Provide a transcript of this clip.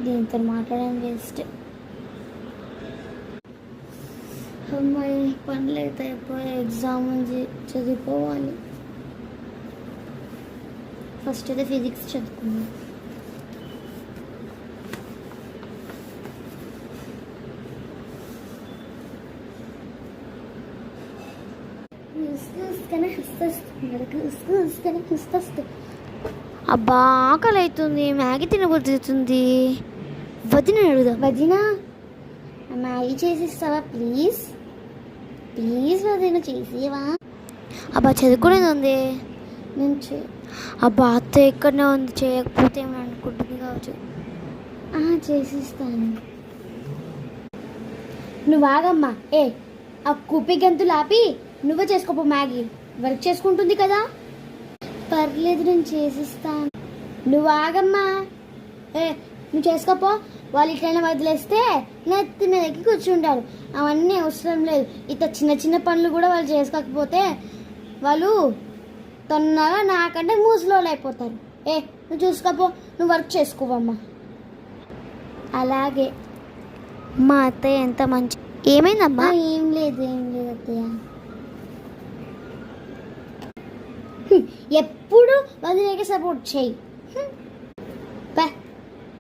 దీంతో మాట్లాడడం వేస్ట్. అమ్మాయి పనులు అయితే అయిపోయి ఎగ్జామ్ చదువుకోవాలి. ఫస్ట్ అయితే ఫిజిక్స్ చదువుకున్నాను. అబ్బా ఆకలి అవుతుంది, మ్యాగీ తినబుద్ధి అవుతుంది. వదిన అడుగుదా, వదిన మ్యాగీ చేసిస్తావా ప్లీజ్? ప్లీజ్ వదిన చేసేవా? అబ్బా చదువుకునేది ఉంది నేను అబ్బా అత్త ఎక్కడనే ఉంది, చేయకపోతే ఏమని అనుకుంటుంది కావచ్చు. చేసిస్తాను. నువ్వు ఆగమ్మా. ఆ కుప్పి గంతులు ఆపి నువ్వే చేసుకోపో, మ్యాగీ వర్క్ చేసుకుంటుంది కదా. పర్లేదు నేను చేసిస్తాను. నువ్వు ఆగమ్మా. నువ్వు చేసుకోపో. వాళ్ళు ఇట్లైనా వదిలేస్తే నెత్తి మీదకి కూర్చుంటారు. అవన్నీ అవసరం లేదు. ఇట్లా చిన్న చిన్న పనులు కూడా వాళ్ళు చేసుకోకపోతే వాళ్ళు తొందరగా నాకంటే మూసులోళ్ళు అయిపోతారు. నువ్వు చూసుకోపో, నువ్వు వర్క్ చేసుకోవమ్మా. అలాగే మా అత్తయ్య ఎంత మంచి. ఏమైందమ్మా? ఏం లేదు అత్తయ్య. ఎప్పుడు వదిలేక సపోర్ట్ చెయ్యి.